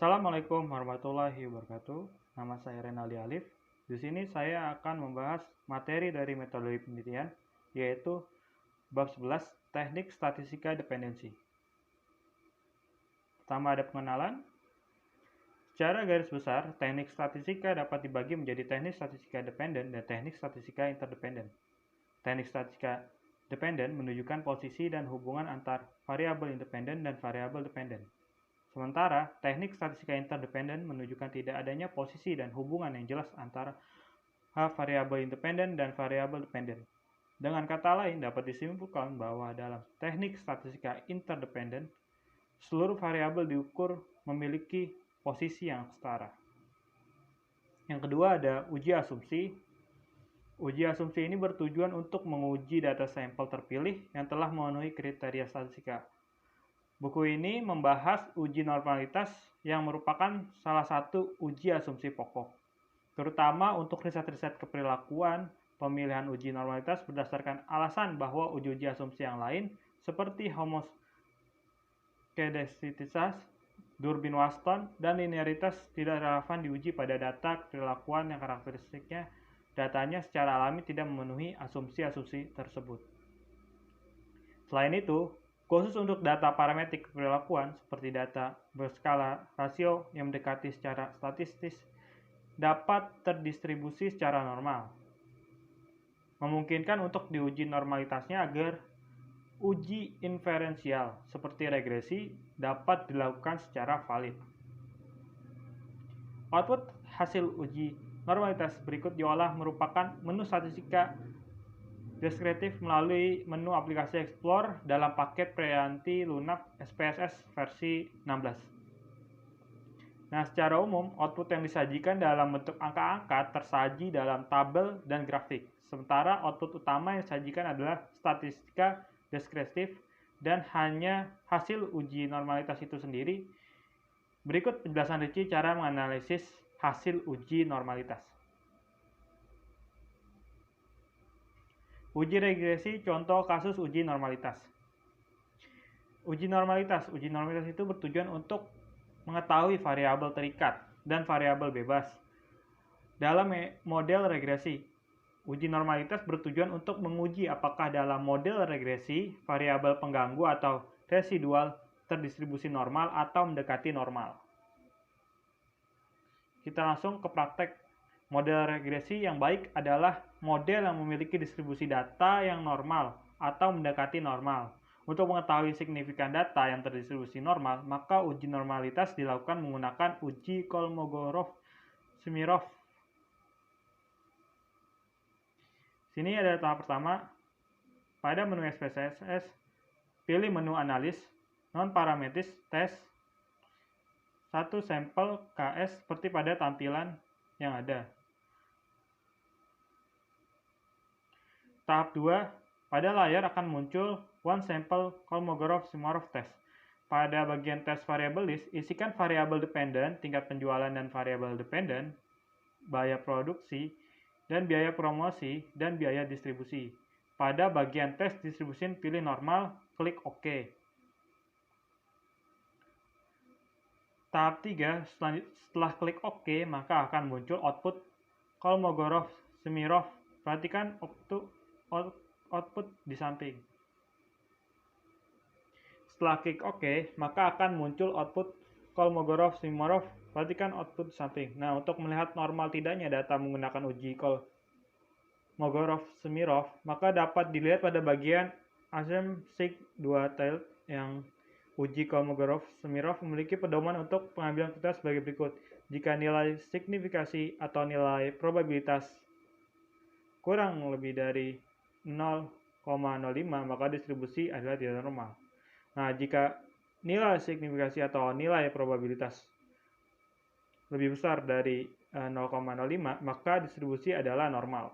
Assalamualaikum warahmatullahi wabarakatuh. Nama saya Renaldi Alif. Di sini saya akan membahas materi dari metodologi penelitian, yaitu bab 11, teknik statistika dependensi. Pertama ada pengenalan. Secara garis besar, teknik statistika dapat dibagi menjadi teknik statistika dependen dan teknik statistika interdependen. Teknik statistika dependen menunjukkan posisi dan hubungan antar variabel independen dan variabel dependen. Sementara, teknik statistika interdependen menunjukkan tidak adanya posisi dan hubungan yang jelas antara variabel independen dan variabel dependen. Dengan kata lain, dapat disimpulkan bahwa dalam teknik statistika interdependen, seluruh variabel diukur memiliki posisi yang setara. Yang kedua ada uji asumsi. Uji asumsi ini bertujuan untuk menguji data sampel terpilih yang telah memenuhi kriteria statistika. Buku ini membahas uji normalitas yang merupakan salah satu uji asumsi pokok, terutama untuk riset-riset keperilakuan. Pemilihan uji normalitas berdasarkan alasan bahwa uji asumsi yang lain seperti homoskedastisitas, Durbin-Wasson, dan linearitas tidak relevan diuji pada data keperilakuan yang karakteristiknya datanya secara alami tidak memenuhi asumsi-asumsi tersebut. Selain itu, khusus untuk data parametrik keperilakuan seperti data berskala rasio yang mendekati secara statistis dapat terdistribusi secara normal, memungkinkan untuk diuji normalitasnya agar uji inferensial seperti regresi dapat dilakukan secara valid. Output hasil uji normalitas berikut diolah merupakan menu statistika deskriptif melalui menu aplikasi Explore dalam paket Prianti Lunak SPSS versi 16. Nah, secara umum, output yang disajikan dalam bentuk angka-angka tersaji dalam tabel dan grafik. Sementara output utama yang disajikan adalah statistika deskriptif dan hanya hasil uji normalitas itu sendiri. Berikut penjelasan rinci cara menganalisis hasil uji normalitas. Uji regresi, contoh kasus uji normalitas. Uji normalitas itu bertujuan untuk mengetahui variabel terikat dan variabel bebas. Dalam model regresi, uji normalitas bertujuan untuk menguji apakah dalam model regresi variabel pengganggu atau residual terdistribusi normal atau mendekati normal. Kita langsung ke praktek. Model regresi yang baik adalah model yang memiliki distribusi data yang normal atau mendekati normal. Untuk mengetahui signifikan data yang terdistribusi normal, maka uji normalitas dilakukan menggunakan uji Kolmogorov-Smirnov. Sini ada tahap pertama. Pada menu SPSS, pilih menu analis, non-parametris, tes, satu sampel KS seperti pada tampilan yang ada. Tahap 2, pada layar akan muncul one sample Kolmogorov-Smirnov test. Pada bagian tes variable list, isikan variabel dependen, tingkat penjualan dan variabel dependen, biaya produksi, dan biaya promosi, dan biaya distribusi. Pada bagian tes distribusi, pilih normal, klik OK. Tahap 3, setelah klik OK, maka akan muncul output Kolmogorov-Smirnov. Perhatikan output di samping. Setelah klik OK, maka akan muncul output Kolmogorov-Smirnov. Perhatikan output di samping. Nah, untuk melihat normal tidaknya data menggunakan uji Kolmogorov-Smirnov, maka dapat dilihat pada bagian Assume Sig 2 tailed yang uji Kolmogorov-Smirnov memiliki pedoman untuk pengambilan keputusan sebagai berikut. Jika nilai signifikasi atau nilai probabilitas kurang lebih dari 0,05, maka distribusi adalah tidak normal. Nah, jika nilai signifikasi atau nilai probabilitas lebih besar dari 0,05, maka distribusi adalah normal.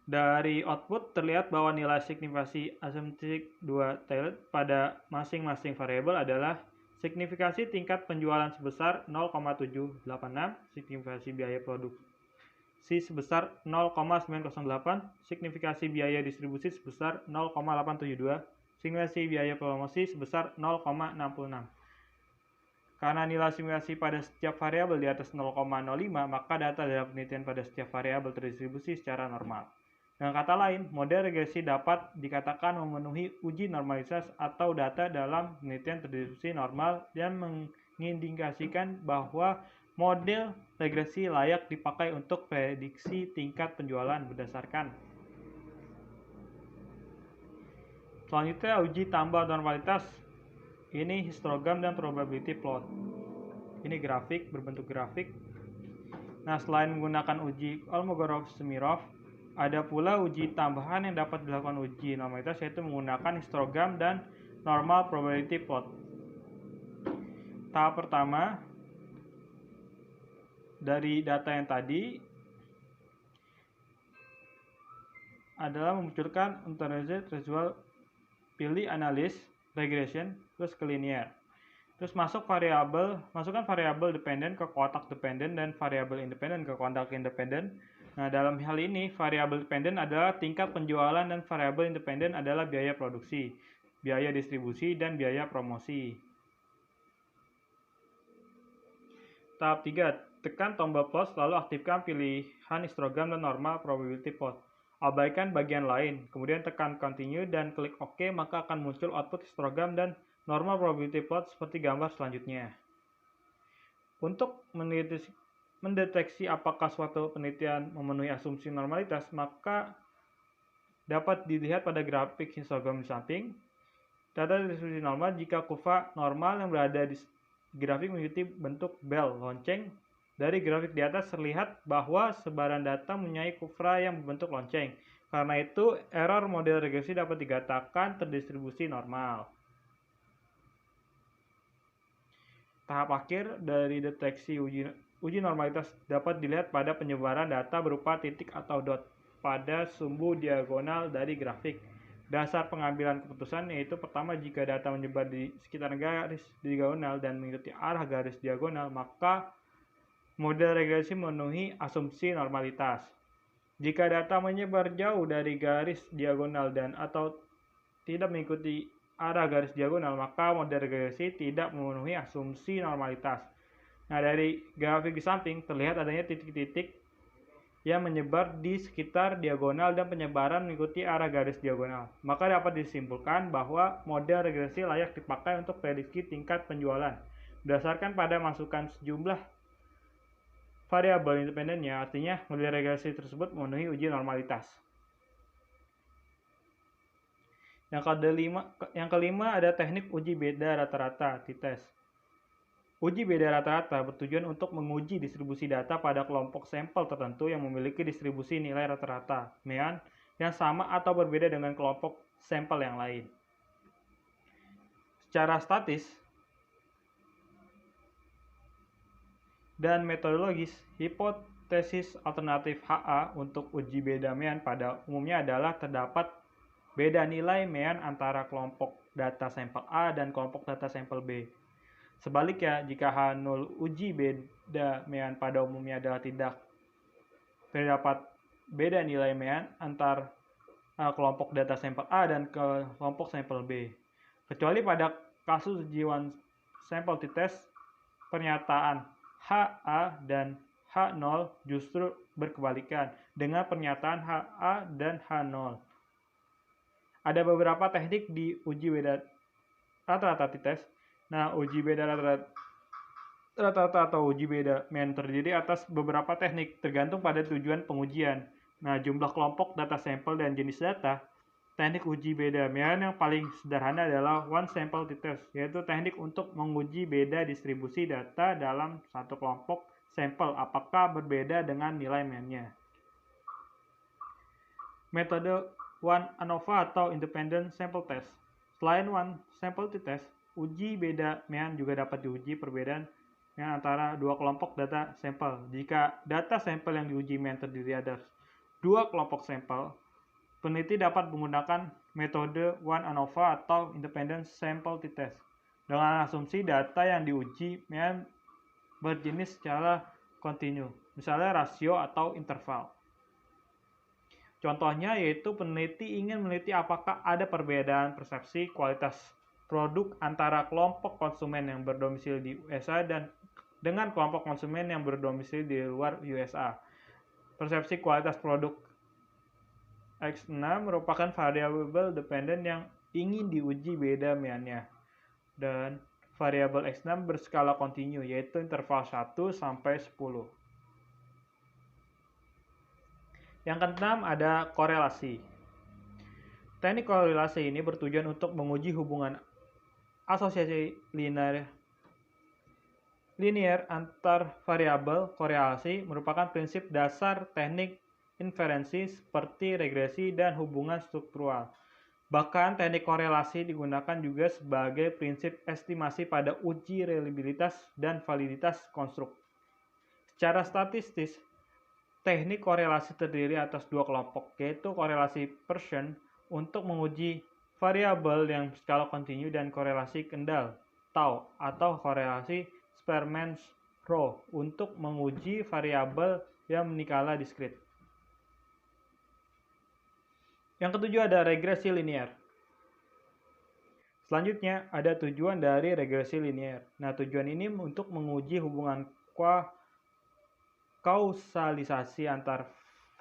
Dari output terlihat bahwa nilai signifikasi assumptive 2 tailed pada masing-masing variabel adalah signifikasi tingkat penjualan sebesar 0,786, signifikasi biaya produksi sebesar 0,908, signifikasi biaya distribusi sebesar 0,872, simulasi biaya promosi sebesar 0,66. Karena nilai simulasi pada setiap variabel di atas 0,05, maka data dalam penelitian pada setiap variabel terdistribusi secara normal. Dengan kata lain, model regresi dapat dikatakan memenuhi uji normalitas atau data dalam penelitian terdistribusi normal dan mengindikasikan bahwa model regresi layak dipakai untuk prediksi tingkat penjualan berdasarkan. Selanjutnya, uji tambah normalitas. Ini histogram dan probability plot. Ini grafik, berbentuk grafik. Nah, selain menggunakan uji Kolmogorov-Smirnov, ada pula uji tambahan yang dapat dilakukan uji normalitas, yaitu menggunakan histogram dan normal probability plot. Tahap pertama, dari data yang tadi, adalah memunculkan intermediate residual, pilih analis, regression, terus ke linear. Terus masukkan variabel dependen ke kotak dependen dan variabel independen ke kotak independen. Nah, dalam hal ini variabel dependen adalah tingkat penjualan dan variabel independen adalah biaya produksi, biaya distribusi, dan biaya promosi. Tahap 3, tekan tombol plus lalu aktifkan pilihan histogram dan normal probability plot. Abaikan bagian lain, kemudian tekan continue dan klik OK, maka akan muncul output histogram dan normal probability plot seperti gambar selanjutnya. Untuk mendeteksi apakah suatu penelitian memenuhi asumsi normalitas, maka dapat dilihat pada grafik histogram di samping. Data distribusi normal jika kurva normal yang berada di grafik mengikuti bentuk bel lonceng. Dari grafik di atas terlihat bahwa sebaran data mempunyai kurva yang berbentuk lonceng. Karena itu, error model regresi dapat dikatakan terdistribusi normal. Tahap akhir dari deteksi uji normalitas dapat dilihat pada penyebaran data berupa titik atau dot pada sumbu diagonal dari grafik. Dasar pengambilan keputusan yaitu pertama, jika data menyebar di sekitar garis diagonal dan mengikuti arah garis diagonal, maka model regresi memenuhi asumsi normalitas. Jika data menyebar jauh dari garis diagonal dan atau tidak mengikuti arah garis diagonal, maka model regresi tidak memenuhi asumsi normalitas. Nah, dari grafik di samping terlihat adanya titik-titik yang menyebar di sekitar diagonal dan penyebaran mengikuti arah garis diagonal. Maka dapat disimpulkan bahwa model regresi layak dipakai untuk prediksi tingkat penjualan berdasarkan pada masukan sejumlah variabel independennya, artinya model regresi tersebut memenuhi uji normalitas. Yang kelima ada teknik uji beda rata-rata, t-test. Uji beda rata-rata bertujuan untuk menguji distribusi data pada kelompok sampel tertentu yang memiliki distribusi nilai rata-rata, mean, yang sama atau berbeda dengan kelompok sampel yang lain. Secara statis dan metodologis, hipotesis alternatif HA untuk uji beda mean pada umumnya adalah terdapat beda nilai mean antara kelompok data sampel A dan kelompok data sampel B. Sebaliknya, jika H0 uji beda mean pada umumnya adalah tidak terdapat beda nilai mean antar kelompok data sampel A dan kelompok sampel B. Kecuali pada kasus uji one sample t-test, pernyataan HA dan H0 justru berkebalikan dengan pernyataan HA dan H0. Ada beberapa teknik di uji beda rata-rata t-test. Nah, uji beda rata-rata atau uji beda mean terdiri atas beberapa teknik tergantung pada tujuan pengujian. Nah, jumlah kelompok data sampel dan jenis data. Teknik uji beda mean yang paling sederhana adalah one sample t-test, yaitu teknik untuk menguji beda distribusi data dalam satu kelompok sampel apakah berbeda dengan nilai mean-nya. Metode one ANOVA atau independent sample test. Selain one sample t-test, uji beda mean juga dapat diuji perbedaan mean antara dua kelompok data sampel. Jika data sampel yang diuji mean terdiri atas dua kelompok sampel, peneliti dapat menggunakan metode one ANOVA atau independent sample t-test dengan asumsi data yang diuji mean berjenis secara kontinu, misalnya rasio atau interval. Contohnya yaitu peneliti ingin meneliti apakah ada perbedaan persepsi kualitas produk antara kelompok konsumen yang berdomisili di USA dan dengan kelompok konsumen yang berdomisili di luar USA. Persepsi kualitas produk X6 merupakan variabel dependent yang ingin diuji beda mainnya. Dan variabel X6 berskala kontinu, yaitu interval 1 sampai 10. Yang keenam ada korelasi. Teknik korelasi ini bertujuan untuk menguji hubungan asosiasi linear antar variabel. Korelasi merupakan prinsip dasar teknik inferensi seperti regresi dan hubungan struktural. Bahkan teknik korelasi digunakan juga sebagai prinsip estimasi pada uji reliabilitas dan validitas konstruk. Secara statistis, teknik korelasi terdiri atas dua kelompok, yaitu korelasi Pearson untuk menguji variabel yang berskala kontinu dan korelasi kendal tau atau korelasi Spearman-Rho untuk menguji variabel yang berskala diskrit. Yang ketujuh ada regresi linear. Selanjutnya ada tujuan dari regresi linear. Nah, tujuan ini untuk menguji hubungan kausalisasi antar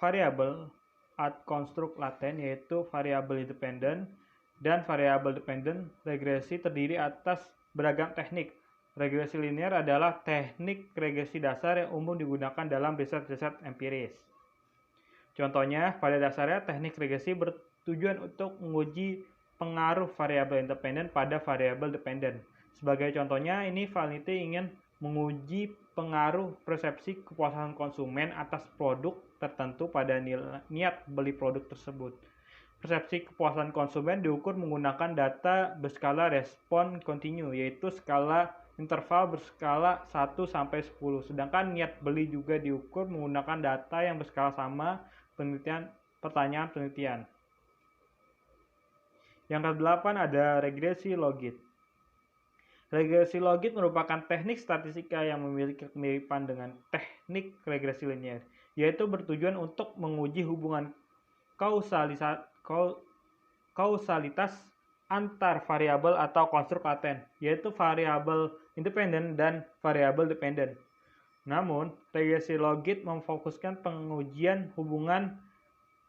variabel ad konstruk laten, yaitu variabel independen dan variabel dependen. Regresi terdiri atas beragam teknik. Regresi linear adalah teknik regresi dasar yang umum digunakan dalam riset-riset empiris. Contohnya, pada dasarnya teknik regresi bertujuan untuk menguji pengaruh variabel independen pada variabel dependen. Sebagai contohnya, ini peneliti ingin menguji pengaruh persepsi kepuasan konsumen atas produk tertentu pada niat beli produk tersebut. Persepsi kepuasan konsumen diukur menggunakan data berskala respon kontinu, yaitu skala interval berskala 1 sampai 10. Sedangkan niat beli juga diukur menggunakan data yang berskala sama, pertanyaan penelitian. Yang ke-8 ada regresi logit. Regresi logit merupakan teknik statistika yang memiliki kemiripan dengan teknik regresi linear, yaitu bertujuan untuk menguji hubungan kausalitas antar variabel atau konstruk laten, yaitu variabel independen dan variabel dependen. Namun, regresi logit memfokuskan pengujian hubungan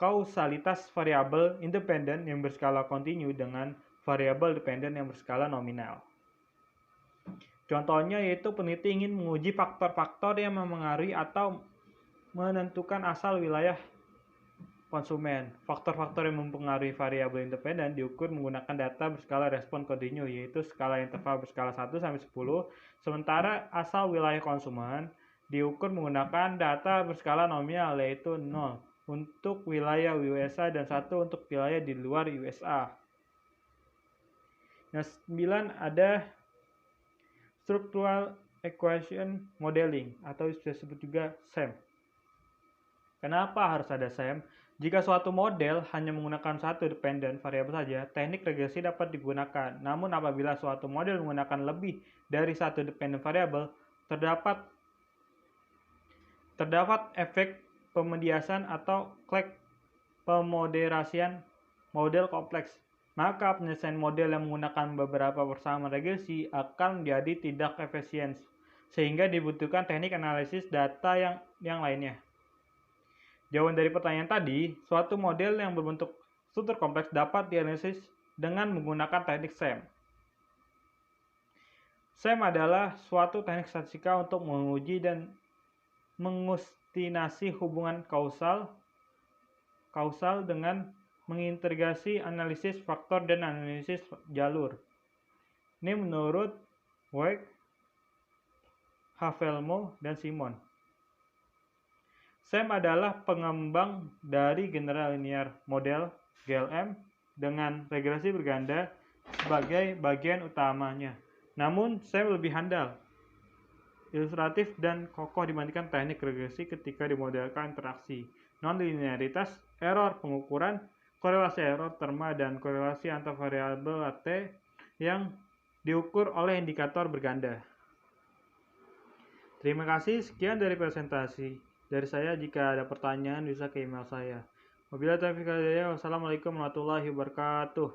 kausalitas variabel independen yang berskala kontinu dengan variabel dependen yang berskala nominal. Contohnya yaitu peneliti ingin menguji faktor-faktor yang memengaruhi atau menentukan asal wilayah konsumen. Faktor-faktor yang mempengaruhi variabel independen diukur menggunakan data berskala respon kontinu, yaitu skala interval berskala 1 sampai 10, sementara asal wilayah konsumen diukur menggunakan data berskala nominal, yaitu 0 untuk wilayah USA dan 1 untuk wilayah di luar USA. Yang 9 ada Structural Equation Modeling atau disebut juga SEM. Kenapa harus ada SEM? Jika suatu model hanya menggunakan satu dependen variabel saja, teknik regresi dapat digunakan. Namun apabila suatu model menggunakan lebih dari satu dependen variabel, terdapat efek pemediasan atau pemoderasian model kompleks. Maka penyelesaian model yang menggunakan beberapa persamaan regresi akan menjadi tidak efisien, sehingga dibutuhkan teknik analisis data yang lainnya. Jawaban dari pertanyaan tadi, suatu model yang berbentuk struktur kompleks dapat dianalisis dengan menggunakan teknik SEM. SEM adalah suatu teknik statistika untuk menguji dan mengestimasi hubungan kausal dengan mengintegrasi analisis faktor dan analisis jalur. Ini menurut Weck, Havelmo, dan Simon. SEM adalah pengembang dari General Linear Model (GLM) dengan regresi berganda sebagai bagian utamanya. Namun, SEM lebih handal, ilustratif, dan kokoh dibandingkan teknik regresi ketika dimodelkan interaksi, non-linearitas, error pengukuran, korelasi error terma, dan korelasi antar variabel laten yang diukur oleh indikator berganda. Terima kasih, sekian dari presentasi dari saya. Jika ada pertanyaan bisa ke email saya. Wabillahi taufiq wal hidayah. Wassalamualaikum warahmatullahi wabarakatuh.